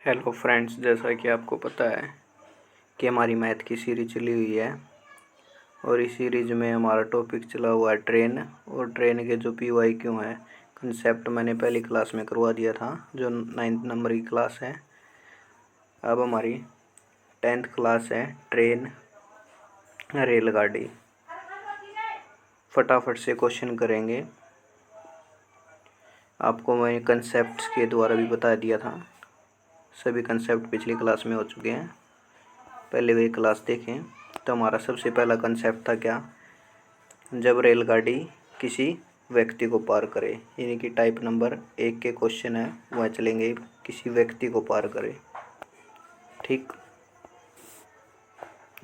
Hello friends, जैसा कि आपको पता है कि हमारी मैथ की सीरीज चली हुई है और इस सीरीज में हमारा टॉपिक चला हुआ है ट्रेन। और ट्रेन के जो पी वाई क्यों है कंसेप्ट मैंने पहली क्लास में करवा दिया था, जो 9th नंबर की क्लास है। अब हमारी 10th क्लास है ट्रेन रेलगाड़ी। फटाफट से क्वेश्चन करेंगे। आपको मैंने कंसेप्ट के द्वारा भी बता दिया था, सभी कंसेप्ट पिछली क्लास में हो चुके हैं। पहले वही क्लास देखें। तो हमारा सबसे पहला कंसेप्ट था क्या, जब रेलगाड़ी किसी व्यक्ति को पार करे, यानी कि टाइप नंबर 1 के क्वेश्चन है वह चलेंगे किसी व्यक्ति को पार करे। ठीक,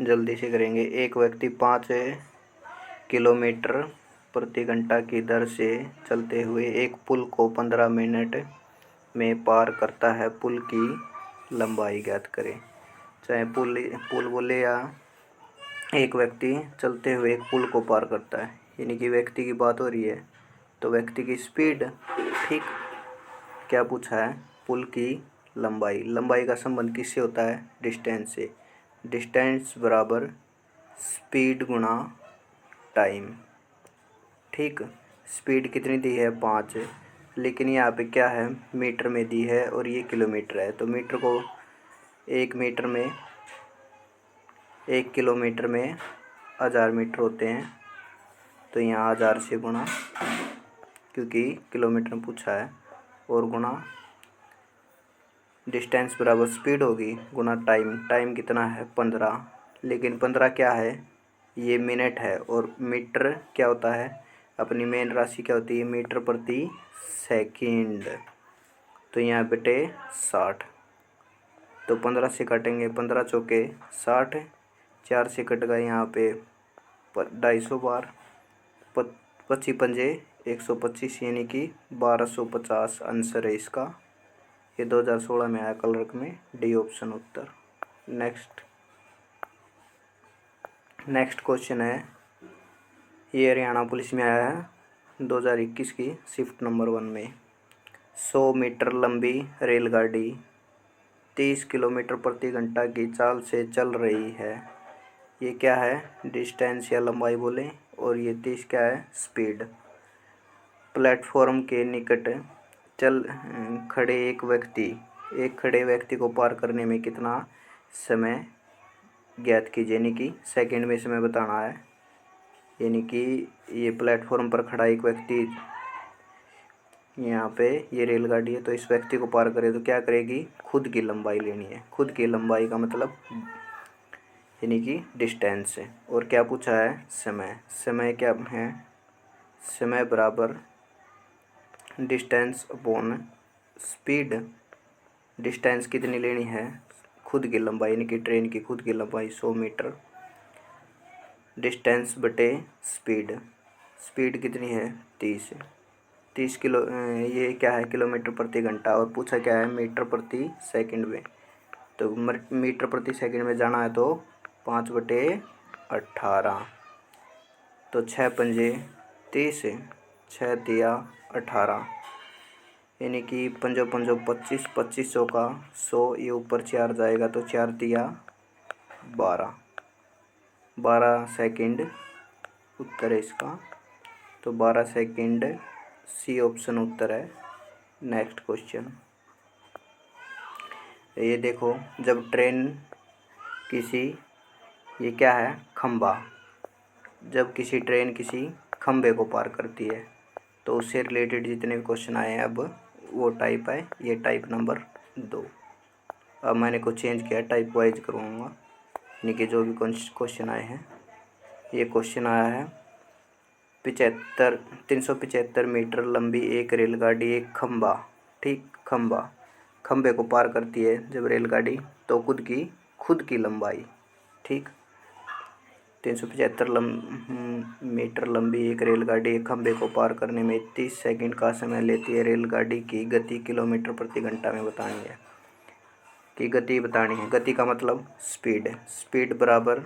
जल्दी से करेंगे। एक व्यक्ति 5 किलोमीटर प्रति घंटा की दर से चलते हुए एक पुल को 15 मिनट में पार करता है। पुल की लंबाई ज्ञात करें। चाहे पुल बोले या एक व्यक्ति चलते हुए एक पुल को पार करता है, यानी कि व्यक्ति की बात हो रही है तो व्यक्ति की स्पीड। ठीक, क्या पूछा है, पुल की लंबाई। लंबाई का संबंध किससे होता है, डिस्टेंस से। डिस्टेंस बराबर स्पीड गुणा टाइम। ठीक, स्पीड कितनी दी है 5, लेकिन यहाँ पे क्या है मीटर में दी है और ये किलोमीटर है। तो मीटर को 1 किलोमीटर में 1000 मीटर होते हैं, तो यहाँ 1000 से गुणा, क्योंकि किलोमीटर में पूछा है, और गुणा डिस्टेंस बराबर स्पीड होगी गुणा टाइम। टाइम कितना है 15, लेकिन 15 क्या है, ये मिनट है। और मीटर क्या होता है, अपनी मेन राशि क्या होती है, मीटर प्रति सेकंड। तो यहाँ बटे 60, तो 15 से काटेंगे, 15 चौके 60, 4 से कट गए यहाँ पे 250 बार, 25 पंजे 125, यानी कि 1250 आंसर है इसका। ये 2016 में आया कलर में, डी ऑप्शन उत्तर। नेक्स्ट क्वेश्चन है, ये हरियाणा पुलिस में आया है 2021 की शिफ्ट नंबर 1 में। 100 मीटर लंबी रेलगाड़ी 30 किलोमीटर प्रति घंटा की चाल से चल रही है। ये क्या है, डिस्टेंस या लंबाई बोले, और ये 30 क्या है, स्पीड। प्लेटफॉर्म के निकट खड़े एक खड़े व्यक्ति को पार करने में कितना समय ज्ञात कीजिए, यानी कि सेकंड में समय बताना है। यानी कि ये प्लेटफॉर्म पर खड़ा एक व्यक्ति, यहाँ पे ये रेलगाड़ी है, तो इस व्यक्ति को पार करे तो क्या करेगी, खुद की लंबाई लेनी है। खुद की लंबाई का मतलब यानी कि डिस्टेंस है। और क्या पूछा है, समय। समय क्या है, समय बराबर डिस्टेंस अपॉन स्पीड। डिस्टेंस कितनी लेनी है, खुद की लंबाई, यानी कि ट्रेन की खुद की लंबाई 100 मीटर, डिस्टेंस बटे स्पीड। स्पीड कितनी है 30 किलो, ये क्या है, किलोमीटर प्रति घंटा, और पूछा क्या है, मीटर प्रति सेकंड में। तो मीटर प्रति सेकंड में जाना है तो 5/18, तो 6 पंजे 30, 6 तिया 18, यानी कि पंजो 25, 25 चौका 100, ये ऊपर 4 जाएगा तो 4 तिया 12 सेकंड उत्तर है इसका। तो 12 सेकंड, सी ऑप्शन उत्तर है। नेक्स्ट क्वेश्चन, ये देखो, जब ट्रेन किसी, ये क्या है, खंबा। जब किसी ट्रेन किसी खंबे को पार करती है, तो उससे रिलेटेड जितने भी क्वेश्चन आए हैं अब वो टाइप है, ये टाइप नंबर 2। अब मैंने कुछ चेंज किया, टाइप वाइज करूँगा, यानी कि जो भी क्वेश्चन आए हैं। ये क्वेश्चन आया है 375 मीटर लंबी एक रेलगाड़ी एक खंबा। ठीक, खंबे को पार करती है जब रेलगाड़ी, तो खुद की लंबाई। ठीक, 375 मीटर लंबी एक रेलगाड़ी एक खंबे को पार करने में 30 सेकंड का समय लेती है। रेलगाड़ी की गति किलोमीटर प्रति घंटा में बतानी है, कि गति बतानी है। गति का मतलब स्पीड। स्पीड बराबर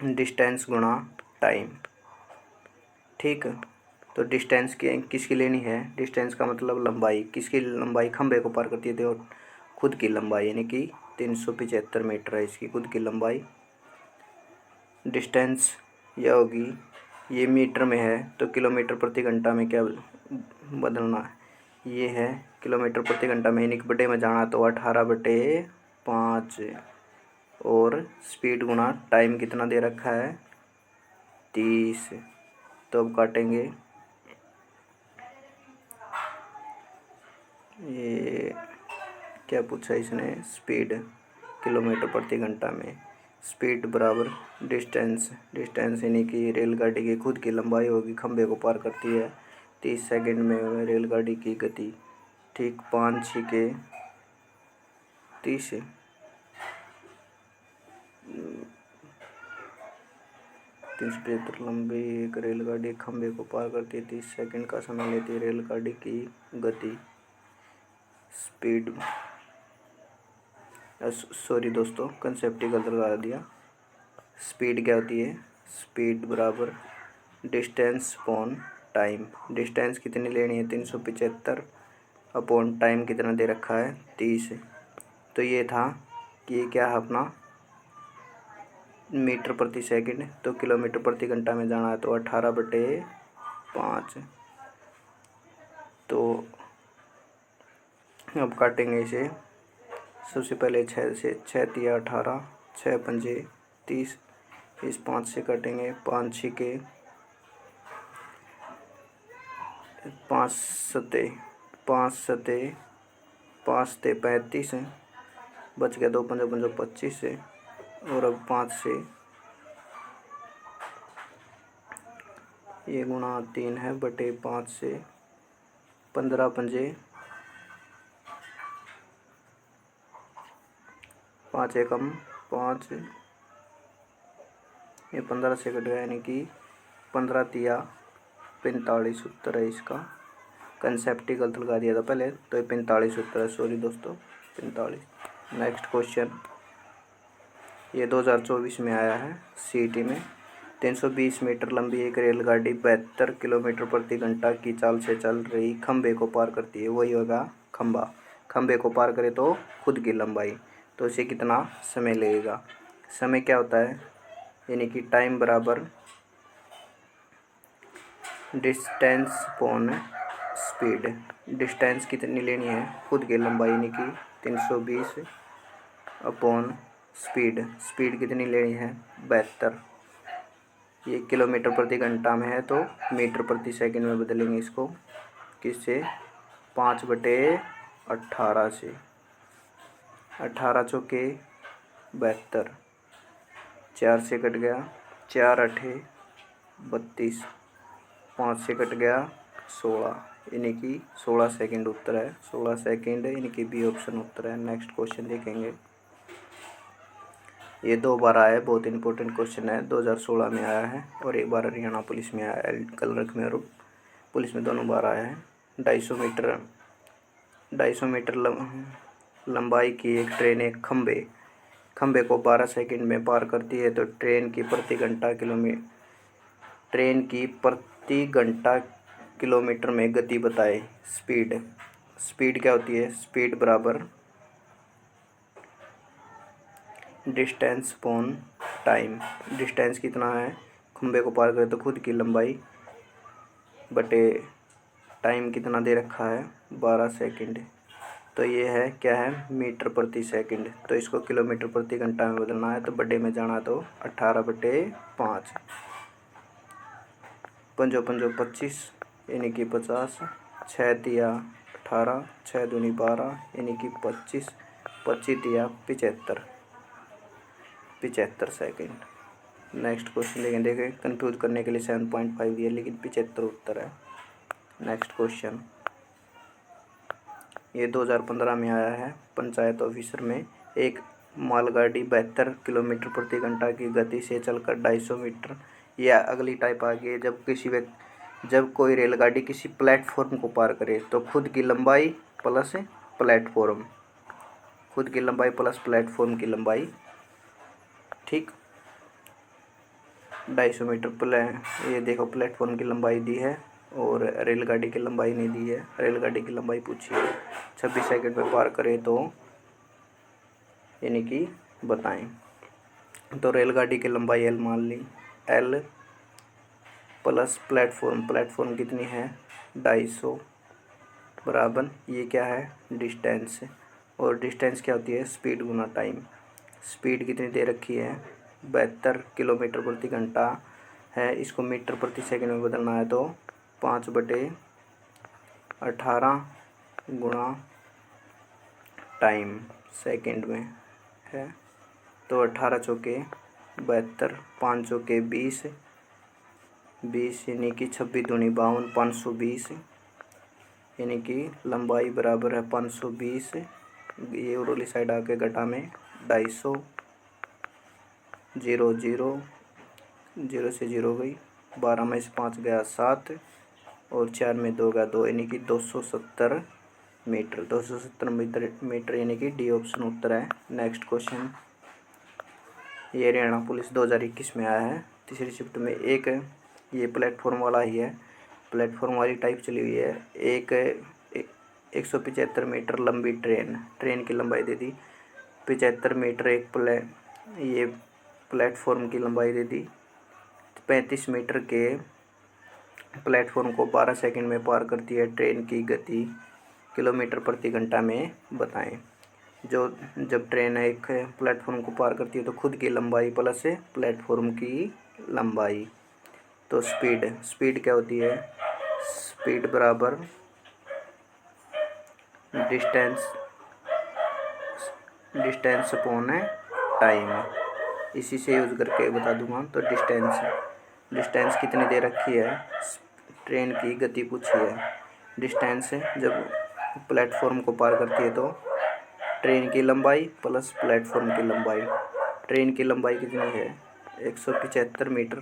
डिस्टेंस गुणा टाइम। ठीक, तो डिस्टेंस किसकी लेनी है, डिस्टेंस का मतलब लंबाई। किसकी लंबाई, खंबे को पार करती है, तो खुद की लंबाई, यानी कि 375 मीटर है इसकी खुद की लंबाई। डिस्टेंस यह होगी, ये मीटर में है तो किलोमीटर प्रति घंटा में क्या बदलना है, ये है किलोमीटर प्रति घंटा में, यानी कि बटे में जाना तो 18/5 और स्पीड गुना टाइम कितना दे रखा है 30। तो अब काटेंगे, ये क्या पूछा इसने, स्पीड किलोमीटर प्रति घंटा में, स्पीड बराबर डिस्टेंस, डिस्टेंस यानी कि रेलगाड़ी की खुद की लंबाई होगी, खंभे को पार करती है 30 सेकंड में रेलगाड़ी की गति। ठीक, 5×6 = 30, 375 लंबी एक रेलगाड़ी खंभे को पार करती है, 30 सेकंड का समय लेती है रेलगाड़ी की गति। स्पीड, सॉरी दोस्तों, कंसेप्ट ही गलत लगा दिया। स्पीड क्या होती है, स्पीड बराबर डिस्टेंस अपॉन टाइम, डिस्टेंस कितनी लेनी है 375 अपॉन टाइम कितना दे रखा है 30। तो ये था कि ये क्या है अपना मीटर प्रति सेकंड, तो किलोमीटर प्रति घंटा में जाना है तो 18/5। तो अब काटेंगे इसे, सबसे पहले 6 से, 6 × 18, 6×5 = 30, इस 5 से काटेंगे, 5×6 = 5×7 = 35, बच गया 2×5 = 25 और अब 5 से ये गुणा 3 है बटे 5 से 15×5 = 5 एकम 5, ये 15 से कट गया, यानी कि 15×3 = 45 उत्तर है इसका। कंसेप्ट ही गलत लगा दिया था पहले, तो ये 45 उत्तर है, सॉरी दोस्तों 45। नेक्स्ट क्वेश्चन, ये 2024 में आया है सीईटी में। 320 मीटर लंबी एक रेलगाड़ी 72 किलोमीटर प्रति घंटा की चाल से चल रही खंभे को पार करती है, वही होगा खंभा, खंभे को पार करे तो खुद की लंबाई, तो इसे कितना समय लगेगा। समय क्या होता है, यानी कि टाइम बराबर डिस्टेंस अपॉन स्पीड, डिस्टेंस कितनी लेनी है खुद की लंबाई, यानी कि 320 अपॉन स्पीड, स्पीड कितनी लेनी है 72, ये किलोमीटर प्रति घंटा में है तो मीटर प्रति सेकंड में बदलेंगे इसको, किससे 5/18 से, 18×4 = 72, 4 से कट गया, 4×8 = 32, 5 से कट गया 16, यानी कि 16 सेकंड उत्तर है, 16 सेकंड यानी कि बी ऑप्शन उत्तर है। नेक्स्ट क्वेश्चन देखेंगे, ये 2 बार आया है, बहुत इंपॉर्टेंट क्वेश्चन है, 2016 में आया है और एक बार हरियाणा पुलिस में आया है, कलरक में और पुलिस में दोनों बार आया है। 250 मीटर लंबाई की एक ट्रेन एक खंभे को 12 सेकंड में पार करती है, तो ट्रेन की प्रति घंटा किलोमीटर में गति बताए। स्पीड क्या होती है, स्पीड बराबर डिस्टेंस अपॉन टाइम, डिस्टेंस कितना है खंभे को पार करे तो खुद की लंबाई बटे टाइम कितना दे रखा है 12 सेकंड, तो ये है क्या है मीटर प्रति सेकंड, तो इसको किलोमीटर प्रति घंटा में बदलना है तो बड़े में जाना तो 18/5, 5×5 = 25 यानी कि 50, 6×3 = 18, 6×2 = 12 यानी कि 25, 25×3 = 75 सेकंड। नेक्स्ट क्वेश्चन देखें, कंफ्यूज करने के लिए 7.5 दिया लेकिन 75 उत्तर है। नेक्स्ट क्वेश्चन, ये 2015 में आया है, पंचायत ऑफिसर में एक मालगाड़ी 72 किलोमीटर प्रति घंटा की गति से चलकर 250 मीटर, या अगली टाइप आ गई है, जब कोई रेलगाड़ी किसी प्लेटफॉर्म को पार करे तो खुद की लंबाई प्लस प्लेटफॉर्म, खुद की लंबाई प्लस प्लेटफॉर्म की लंबाई, ठीक 250 मीटर ये देखो प्लेटफॉर्म की लंबाई दी है और रेलगाड़ी की लंबाई नहीं दी है, रेलगाड़ी की लंबाई पूछी है। 26 सेकंड में पार करे तो यानी कि बताएं। तो रेलगाड़ी की लंबाई L मान ली, L प्लस प्लेटफॉर्म कितनी है 250 बराबर ये क्या है डिस्टेंस, और डिस्टेंस क्या होती है स्पीड गुना टाइम। स्पीड कितनी दे रखी है 72 किलोमीटर प्रति घंटा है, इसको मीटर प्रति सेकंड में बदलना है तो 5/18 गुना टाइम सेकंड में है। तो 18 चौके 72, 5 चौके 20 यानी कि 26 दूनी 52, 520 यानी कि लंबाई बराबर है 520, ये उरली साइड आके घटा में 250, 0 0 0 से 0 गई, 12 में से 5 गया 7 और 4 में 2 गया 2 यानी कि 270 मीटर। 270 मीटर यानी कि डी ऑप्शन उत्तर है। नेक्स्ट क्वेश्चन, ये हरियाणा पुलिस 2021 में आया है तीसरी शिफ्ट में। एक ये प्लेटफॉर्म वाला ही है, प्लेटफॉर्म वाली टाइप चली हुई है। 175 मीटर लंबी ट्रेन की लंबाई दे दी 75 मीटर, ये प्लेटफॉर्म की लंबाई दे दी 35 मीटर के प्लेटफॉर्म को 12 सेकंड में पार करती है। ट्रेन की गति किलोमीटर प्रति घंटा में बताएं। जब ट्रेन एक प्लेटफॉर्म को पार करती है तो खुद की लंबाई प्लस प्लेटफॉर्म की लंबाई, तो स्पीड क्या होती है स्पीड बराबर डिस्टेंस अपॉन टाइम। इसी से यूज़ करके बता दूंगा। तो डिस्टेंस कितनी दे रखी है, ट्रेन की गति पूछी है। डिस्टेंस जब प्लेटफॉर्म को पार करती है तो ट्रेन की लंबाई प्लस प्लेटफॉर्म की लंबाई। ट्रेन की लंबाई कितनी है 175 मीटर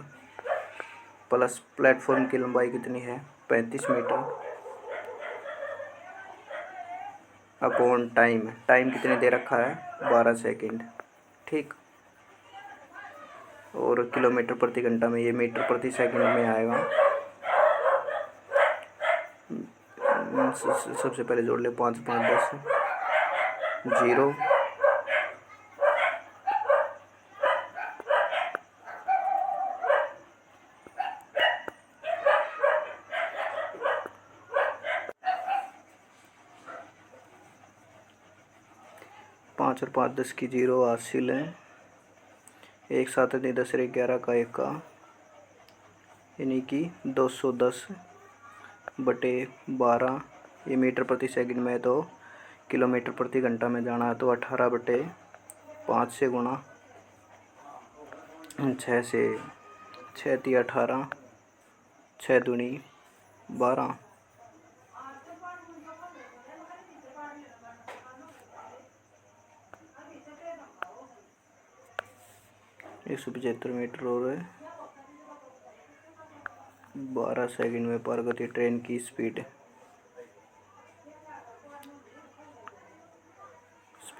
प्लस प्लेटफॉर्म की लंबाई कितनी है 35 मीटर अपॉन टाइम कितने दे रखा है 12 सेकंड। ठीक, और किलोमीटर प्रति घंटा में ये मीटर प्रति सेकंड में आएगा। सबसे पहले जोड़ ले 5 5 10 0 5 और 5 10 की 0 हासिल है। 1 7 10 रे 11 का 1 का यानी कि 210/12। ये मीटर प्रति सेकंड में है तो किलोमीटर प्रति घंटा में जाना है तो 18/5 से गुणा 6 से 6 × 18 6 दूनी 12 175 मीटर और 12 सेकंड में पार करती ट्रेन की स्पीड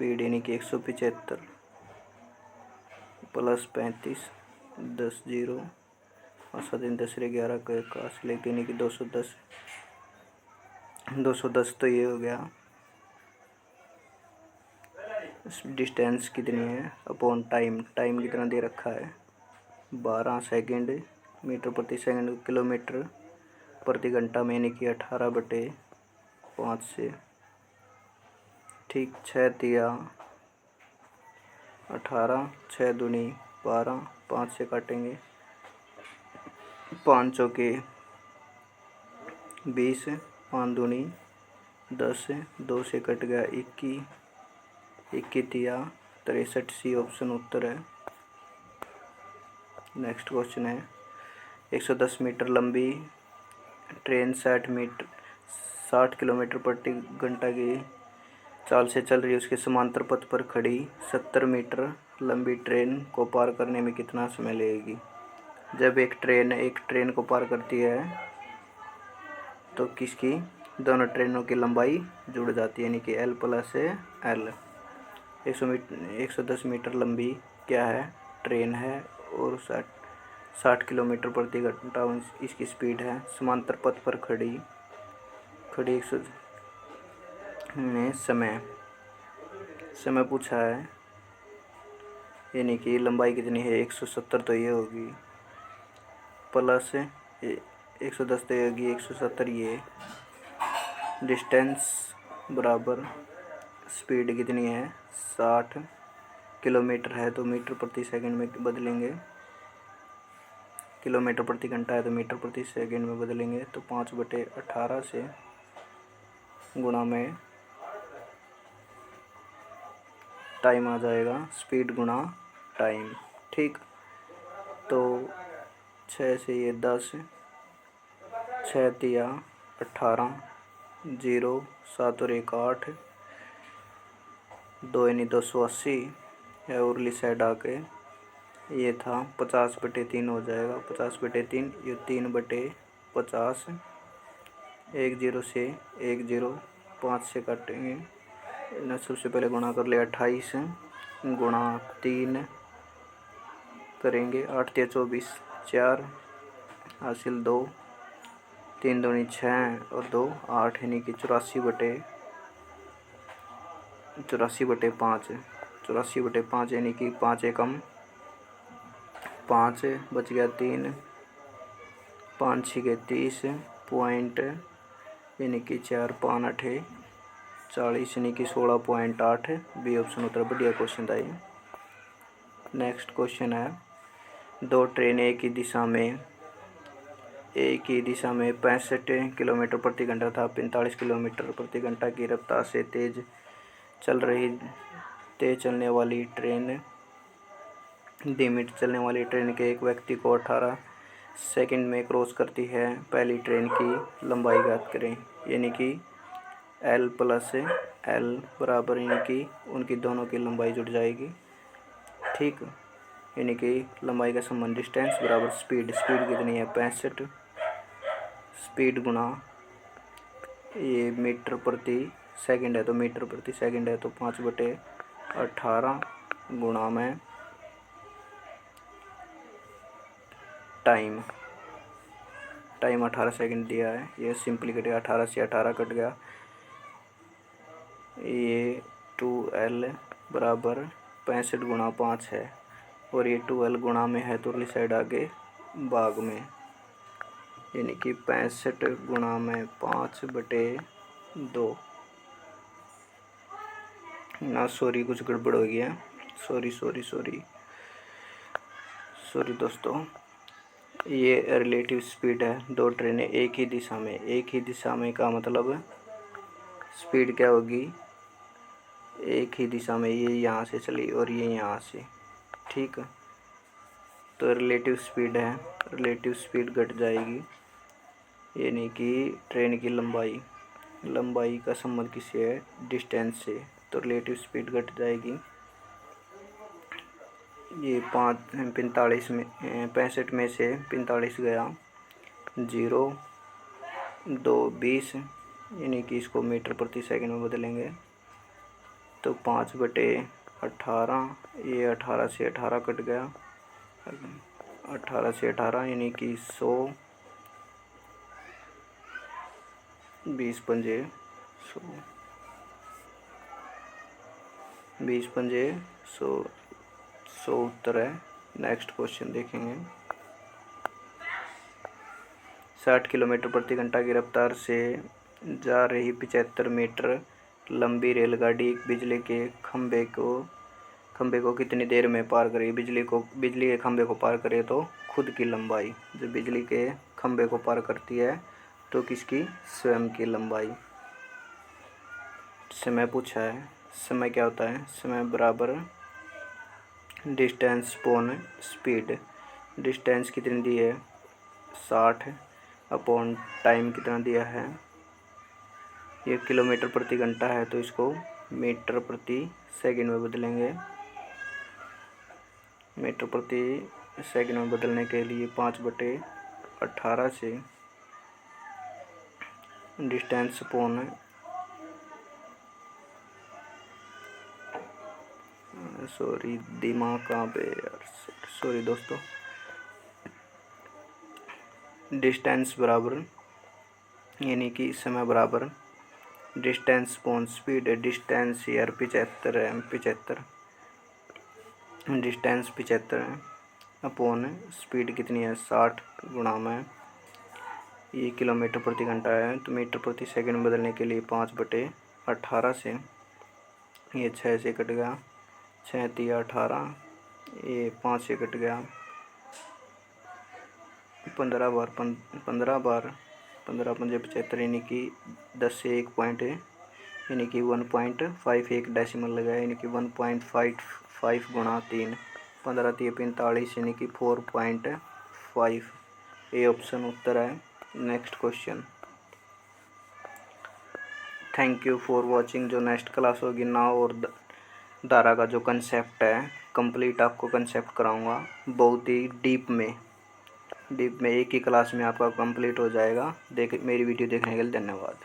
यानी कि 175 प्लस 35 10 0 और 7 10 रे 11 का 1 लेके यानी कि 210 तो ये हो गया। डिस्टेंस कितनी है अपॉन टाइम कितना दे रखा है 12 सेकंड, मीटर प्रति सेकंड किलोमीटर प्रति घंटा में यानी कि 18/5 से। ठीक, 6 तिया 18 6 दूनी 12 5 से काटेंगे 5 चौके 20 5 दूनी 10 2 से कट गया 21 तिया 63। सी ऑप्शन उत्तर है। नेक्स्ट क्वेश्चन है 110 मीटर लंबी ट्रेन 60 किलोमीटर प्रति घंटा की चाल से चल रही है। उसके समांतर पथ पर खड़ी 70 मीटर लंबी ट्रेन को पार करने में कितना समय लगेगी। जब एक ट्रेन को पार करती है तो किसकी दोनों ट्रेनों की लंबाई जुड़ जाती है यानी कि L प्लस L। 110 मीटर लंबी क्या है ट्रेन है और 60 किलोमीटर प्रति घंटा इसकी स्पीड है। समांतर पथ पर खड़ी समय पूछा है यानी कि लंबाई कितनी है 170, तो ये होगी प्लस 110, तो ये होगी 170 ये। डिस्टेंस बराबर स्पीड कितनी है 60 किलोमीटर है, तो मीटर प्रति सेकंड में बदलेंगे। किलोमीटर प्रति घंटा है तो मीटर प्रति सेकंड में बदलेंगे। तो 5/18 से गुणा में टाइम आ जाएगा, स्पीड गुणा टाइम। ठीक, तो 6 से ये 10, 6 तिया 18, 0 7 और 1 8, 2 यानी 280 है। उरली साइड आके ये था 50/3 हो जाएगा। 50/3 ये 3/50। 1 0 से 1 0 5 से काटेंगे ना। सबसे पहले गुणा कर लिया 28 गुणा 3 करेंगे। 8 तिया 24, 4 हासिल 2, 3 दूनी 6 और 2 8, यानी कि 84/5। 84/5 यानी कि 5 एकम 5 बच गया 3, 5 6 30 पॉइंट, यानी कि 4 5 8 40, यानी कि 16.8। बी ऑप्शन उत्तर बढ़िया क्वेश्चन था ये। नेक्स्ट क्वेश्चन है, 2 ट्रेन एक ही दिशा में 65 किलोमीटर प्रति घंटा तथा 45 किलोमीटर प्रति घंटा की रफ्तार से तेज चलने वाली ट्रेन धीमी चलने वाली ट्रेन के एक व्यक्ति को 18 सेकंड में क्रॉस करती है। पहली ट्रेन की लंबाई ज्ञात करें। यानी कि L प्लस L बराबर, यानी कि उनकी दोनों की लंबाई जुड़ जाएगी। ठीक, यानी कि लंबाई का संबंध डिस्टेंस बराबर स्पीड कितनी है 65, स्पीड गुणा ये मीटर प्रति सेकंड है तो मीटर प्रति सेकंड है, तो 5/18 गुणा में टाइम 18 सेकंड दिया है। ये सिंपली कटेगा, 18 से 18 कट गया। ये 2L बराबर 65 गुणा 5 है, और ये 2L गुणा में है तो अगली साइड आगे भाग में, यानी कि 65 गुणा में 5/2 ना। सॉरी, कुछ गड़बड़ हो गया, सॉरी दोस्तों। ये रिलेटिव स्पीड है। 2 ट्रेनें एक ही दिशा में का मतलब स्पीड क्या होगी, एक ही दिशा में, ये यहाँ से चली और ये यहाँ से। ठीक, तो रिलेटिव स्पीड है, रिलेटिव स्पीड घट जाएगी, यानी कि ट्रेन की लंबाई का संबंध किससे है डिस्टेंस से, तो रिलेटिव स्पीड घट जाएगी। ये 65 में से 45 गया, 0 2 20, यानी कि इसको मीटर प्रति सेकंड में बदलेंगे तो 5/18। ये 18 से 18 कट गया, 18 से 18 यानी कि 100, 20 पंजे 100, 20 पंजे 100 उत्तर है। नेक्स्ट क्वेश्चन देखेंगे, 60 किलोमीटर प्रति घंटा की रफ्तार से जा रही 75 मीटर लंबी रेलगाड़ी एक बिजली के खंभे को कितनी देर में पार करे। बिजली के खंभे को पार करे तो खुद की लंबाई, जब बिजली के खंभे को पार करती है तो किसकी, स्वयं की लंबाई। समय पूछा है, समय क्या होता है, समय बराबर डिस्टेंस अपॉन स्पीड। डिस्टेंस कितनी दी है 60 अपॉन टाइम कितना दिया है, ये किलोमीटर प्रति घंटा है तो इसको मीटर प्रति सेकंड में बदलेंगे। मीटर प्रति सेकंड में बदलने के लिए 5/18 से डिस्टेंस अपॉन सॉरी दिमाग कहाँ पे यार, सॉरी दोस्तों। डिस्टेंस बराबर, यानी कि समय बराबर डिस्टेंस अपॉन स्पीड। डिस्टेंस यार 75 है, 75 डिस्टेंस 75 है, अपॉन स्पीड कितनी है 60 गुणा में ये किलोमीटर प्रति घंटा है, तो मीटर प्रति सेकंड बदलने के लिए 5/18 से ये 6 से कट गया, 6 तिया 18, ये 5 से कट गया, 15 बार 15 पंजे 75 यानी कि 10 से 1 पॉइंट यानी कि 1.51 डेसिमल लगा यानी कि 1.55 गुणा 3, 15 तिया 45 यानी कि 4.5। ये ऑप्शन उत्तर है। Next question. Thank you for watching. जो नेक्स्ट क्लास होगी नाव और धारा का जो कंसेप्ट है कंप्लीट आपको कंसेप्ट कराऊंगा, बहुत ही डीप में एक ही क्लास में आपका कंप्लीट हो जाएगा। मेरी वीडियो देखने के लिए धन्यवाद।